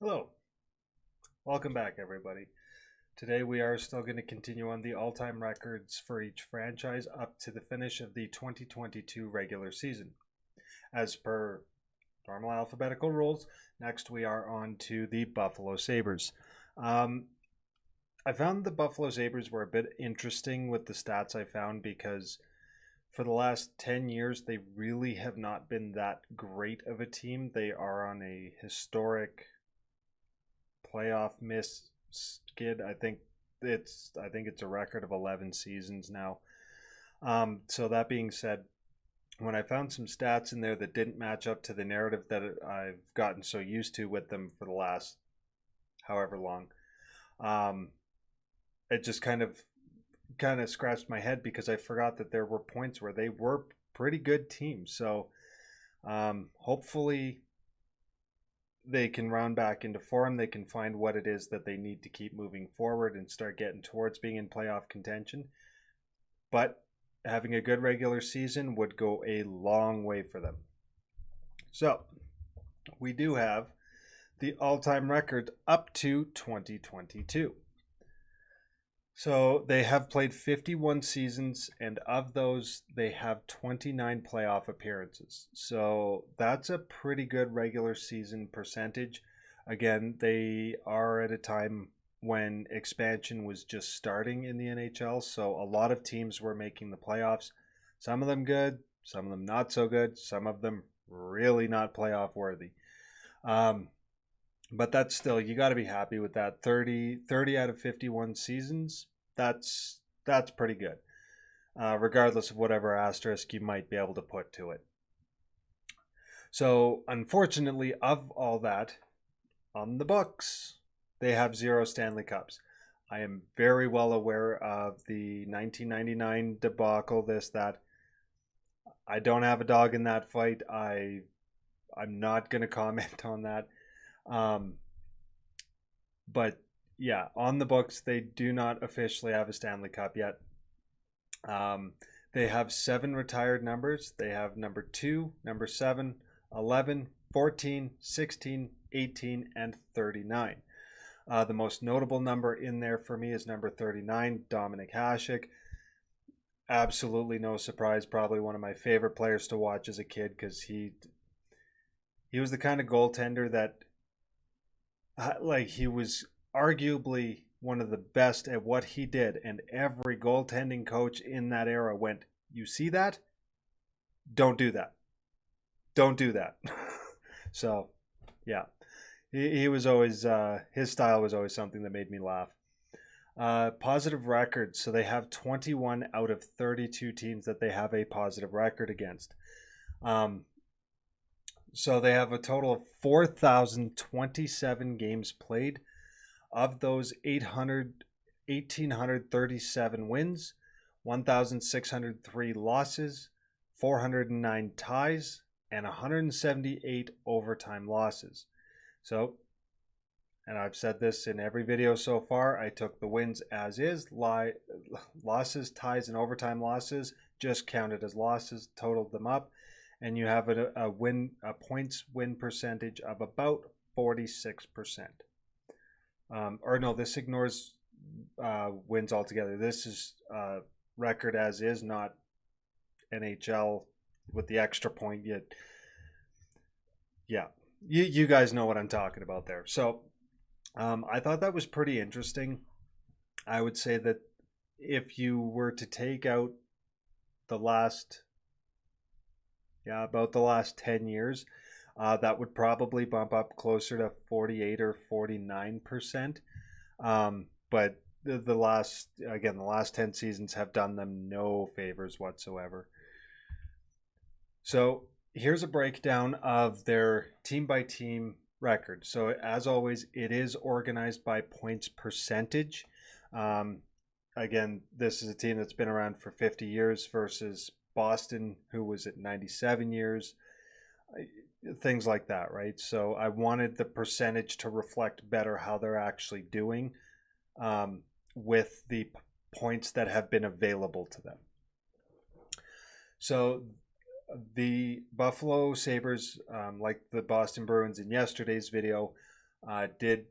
Hello, welcome back, everybody. Today we are still going to continue on the all time records for each franchise up to the finish of the 2022 regular season. As per normal alphabetical rules, next we are on to the Buffalo Sabres. Um, I found the Buffalo Sabres were a bit interesting with the stats I found because for the last 10 years, they really have not been that great of a team. They are on a historic playoff miss skid. I think it's a record of 11 seasons now. So that being said, when I found some stats in there that didn't match up to the narrative that I've gotten so used to with them for the last however long, um, it just kind of scratched my head because I forgot that there were points where they were pretty good teams. So hopefully they can round back into form. They can find what it is that they need to keep moving forward and start getting towards being in playoff contention. But having a good regular season would go a long way for them. So we do have the all time record up to 2022. So they have played 51 seasons, and of those, they have 29 playoff appearances. So that's a pretty good regular season percentage. Again, they are at a time when expansion was just starting in the NHL. So a lot of teams were making the playoffs. Some of them good, some of them not so good, some of them really not playoff worthy. Um, but that's still, you got to be happy with that. 30 out of 51 seasons, that's pretty good, regardless of whatever asterisk you might be able to put to it. So unfortunately, of all that, on the books, they have zero Stanley Cups. I am very well aware of the 1999 debacle, this, that. I don't have a dog in that fight. I'm not going to comment on that. Um, but yeah, on the books, they do not officially have a Stanley Cup yet. Um, they have 7 retired numbers. They have number 2, number 7, 11, 14, 16, 18, and 39. The most notable number in there for me is number 39, Dominic Hasek. Absolutely no surprise. Probably one of my favorite players to watch as a kid because he was the kind of goaltender that he was arguably one of the best at what he did, and every goaltending coach in that era went, "You see that? Don't do that. Don't do that." So, yeah, he was always his style was always something that made me laugh. Positive records. So they have 21 out of 32 teams that they have a positive record against. Um, so they have a total of 4,027 games played. Of those, 1,837 wins, 1,603 losses, 409 ties, and 178 overtime losses. So, and I've said this in every video so far, I took the wins as is. Losses, ties, and overtime losses just counted as losses, totaled them up, and you have a points win percentage of about 46%. Or no, this ignores wins altogether. This is record as is, not NHL with the extra point yet. Yeah, you guys know what I'm talking about there. So I thought that was pretty interesting. I would say that if you were to take out the last, yeah, about the last 10 years, that would probably bump up closer to 48 or 49%. But the last 10 seasons have done them no favors whatsoever. So here's a breakdown of their team by team record. So as always, it is organized by points percentage. Um, Again, this is a team that's been around for 50 years versus Boston, who was at 97 years. Things like that, right? So I wanted the percentage to reflect better how they're actually doing, with the points that have been available to them. So the Buffalo Sabres, like the Boston Bruins in yesterday's video, did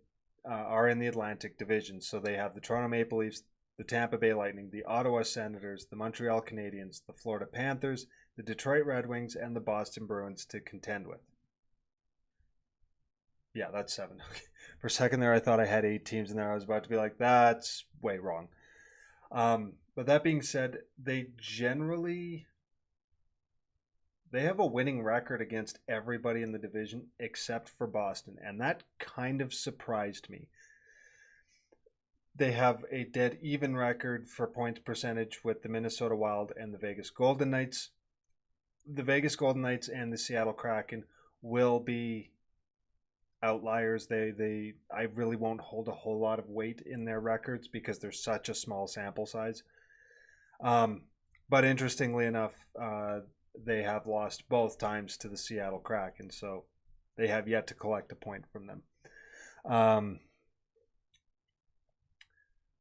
are in the Atlantic Division. So they have the Toronto Maple Leafs, the Tampa Bay Lightning, the Ottawa Senators, the Montreal Canadiens, the Florida Panthers, the Detroit Red Wings, and the Boston Bruins to contend with. Yeah, that's 7. For a second there, I thought I had 8 teams in there. I was about to be like, that's way wrong. But that being said, they have a winning record against everybody in the division except for Boston, and that kind of surprised me. They have a dead even record for points percentage with the Minnesota Wild and the Vegas Golden Knights. The Vegas Golden Knights and the Seattle Kraken will be outliers. I really won't hold a whole lot of weight in their records because there's such a small sample size. But interestingly enough, they have lost both times to the Seattle Kraken, so they have yet to collect a point from them.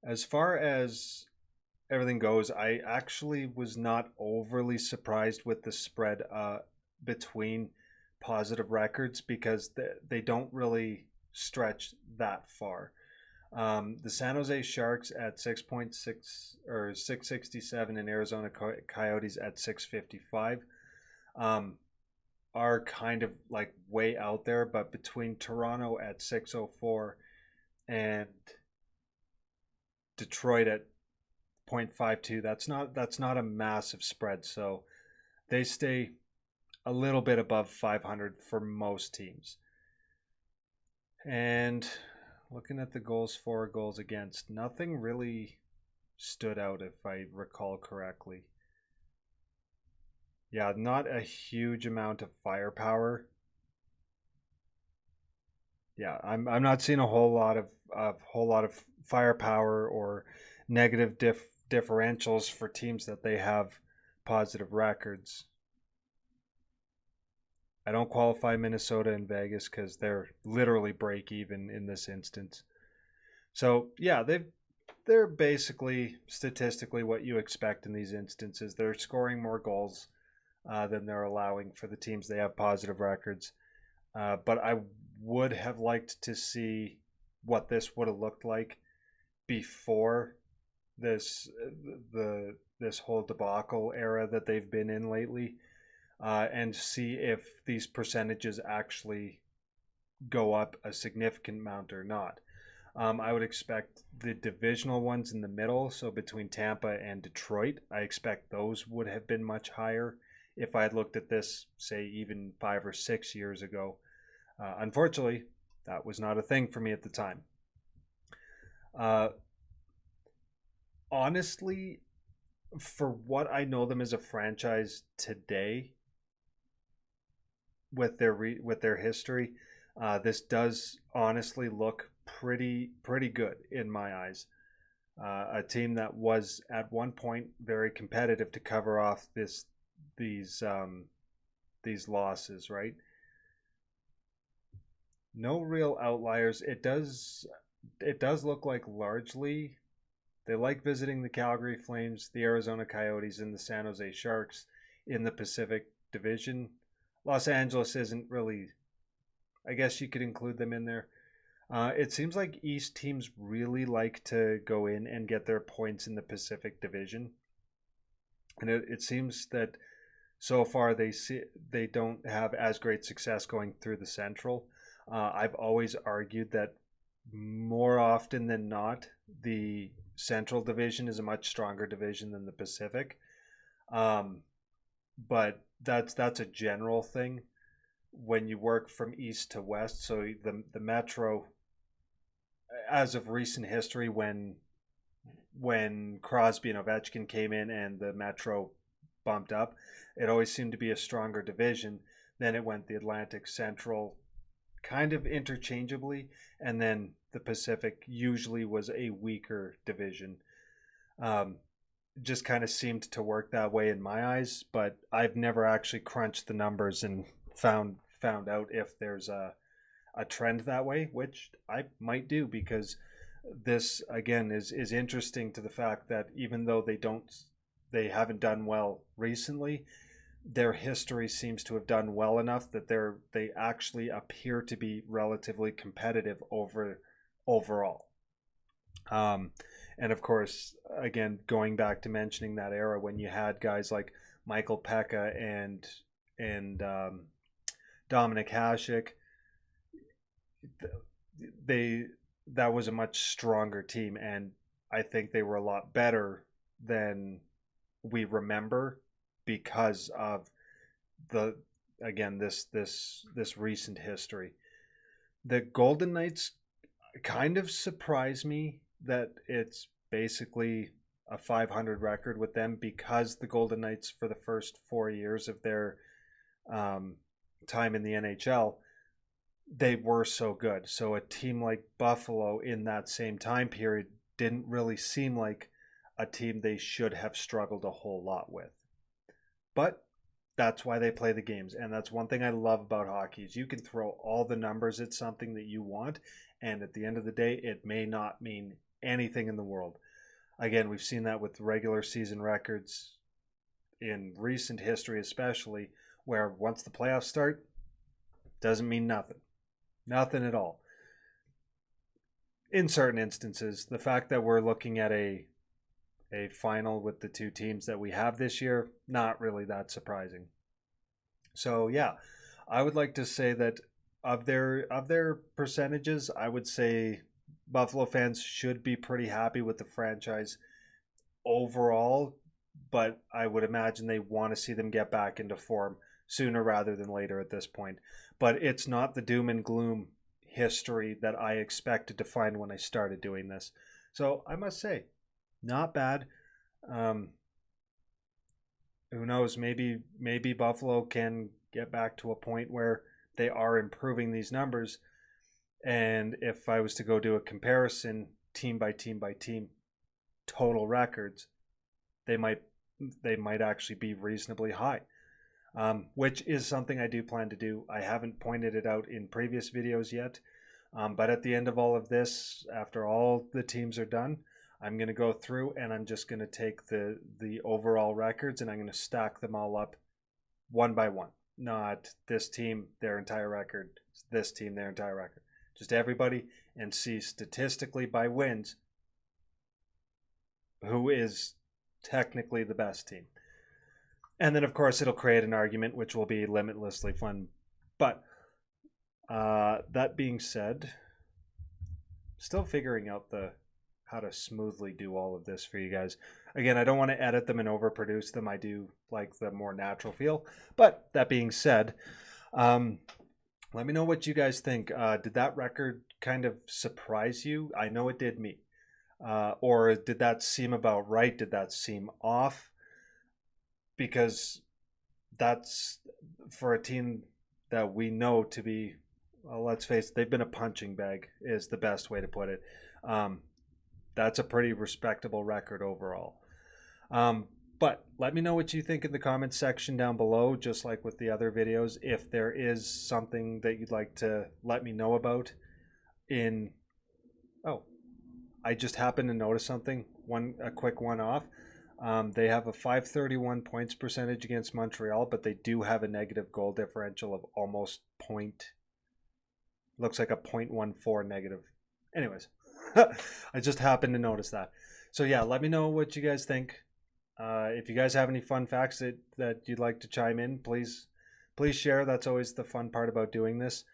As far as everything goes, I actually was not overly surprised with the spread between positive records because they don't really stretch that far. The San Jose Sharks at 6.6 or 667 and Arizona Coyotes at 655 are kind of like way out there, but between Toronto at 604 and Detroit at 0.52, that's not a massive spread, so they stay a little bit above 500 for most teams. And looking at the goals for, goals against, nothing really stood out if I recall correctly. Yeah, not a huge amount of firepower. Yeah, I'm not seeing a whole lot of firepower or negative differentials for teams that they have positive records. I don't qualify Minnesota and Vegas because they're literally break even in this instance. So yeah, they're basically statistically what you expect in these instances. They're scoring more goals than they're allowing for the teams they have positive records. But I would have liked to see what this would have looked like before this this whole debacle era that they've been in lately, and see if these percentages actually go up a significant amount or not. I would expect the divisional ones in the middle, so between Tampa and Detroit, I expect those would have been much higher if I had looked at this, say, even 5 or 6 years ago. Unfortunately, that was not a thing for me at the time. Honestly, for what I know them as a franchise today, with their history, this does honestly look pretty good in my eyes. A team that was at one point very competitive to cover off these losses, right? No real outliers. It does look like largely they like visiting the Calgary Flames, the Arizona Coyotes, and the San Jose Sharks in the Pacific Division. Los Angeles isn't really, I guess you could include them in there. It seems like East teams really like to go in and get their points in the Pacific Division. And it seems that so far they don't have as great success going through the Central. I've always argued that more often than not, the Central Division is a much stronger division than the Pacific. But that's a general thing when you work from east to west. So the Metro, as of recent history, when Crosby and Ovechkin came in and the Metro bumped up, it always seemed to be a stronger division. Then it went the Atlantic, Central, kind of interchangeably, and then the Pacific usually was a weaker division. Just kind of seemed to work that way in my eyes, but I've never actually crunched the numbers and found out if there's a trend that way, which I might do, because this again is interesting to the fact that even though they haven't done well recently, their history seems to have done well enough that they actually appear to be relatively competitive overall. Um, and of course, again, going back to mentioning that era when you had guys like Michael Pekka and Dominic Hasek, they that was a much stronger team, and I think they were a lot better than we remember because of the again this recent history. The Golden Knights kind of surprise me that it's basically a 500 record with them, because the Golden Knights for the first 4 years of their um, time in the NHL, they were so good. So a team like Buffalo in that same time period didn't really seem like a team they should have struggled a whole lot with. But that's why they play the games, and that's one thing I love about hockey is you can throw all the numbers at something that you want, and at the end of the day it may not mean anything in the world. Again, we've seen that with regular season records in recent history, especially, where once the playoffs start, doesn't mean nothing at all. In certain instances, the fact that we're looking at a final with the two teams that we have this year, not really that surprising. So yeah, I would like to say that of their percentages, I would say Buffalo fans should be pretty happy with the franchise overall, but I would imagine they want to see them get back into form sooner rather than later at this point. But it's not the doom and gloom history that I expected to find when I started doing this. So I must say, not bad. Um, who knows? Maybe Buffalo can get back to a point where they are improving these numbers. And if I was to go do a comparison, team by team by team, total records, they might actually be reasonably high, which is something I do plan to do. I haven't pointed it out in previous videos yet, but at the end of all of this, after all the teams are done, I'm going to go through and I'm just going to take the overall records and I'm going to stack them all up one by one. Not this team, their entire record, this team, their entire record. Just everybody, and see statistically by wins who is technically the best team. And then, of course, it'll create an argument, which will be limitlessly fun. But that being said, still figuring out how to smoothly do all of this for you guys. Again, I don't want to edit them and overproduce them. I do like the more natural feel. But that being said, let me know what you guys think. Did that record kind of surprise you? I know it did me. Or did that seem about right? Did that seem off? Because that's, for a team that we know to be, well, let's face it, they've been a punching bag is the best way to put it. That's a pretty respectable record overall. But let me know what you think in the comments section down below, just like with the other videos. If there is something that you'd like to let me know about oh, I just happened to notice something, a quick one off. They have a 531 points percentage against Montreal, but they do have a negative goal differential of almost looks like a 0.14 negative. Anyways, I just happened to notice that. So yeah, let me know what you guys think. If you guys have any fun facts that you'd like to chime in, please share. That's always the fun part about doing this.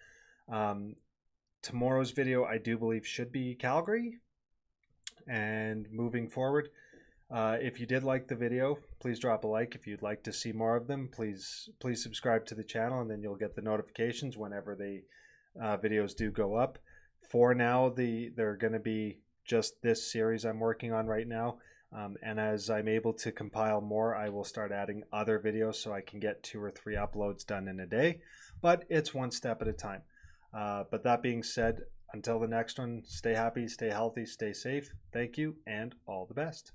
Tomorrow's video, I do believe, should be Calgary. And moving forward, if you did like the video, please drop a like. If you'd like to see more of them, please subscribe to the channel, and then you'll get the notifications whenever the videos do go up. For now, they're going to be just this series I'm working on right now. And as I'm able to compile more, I will start adding other videos so I can get 2 or 3 uploads done in a day. But it's one step at a time. But that being said, until the next one, stay happy, stay healthy, stay safe. Thank you, and all the best.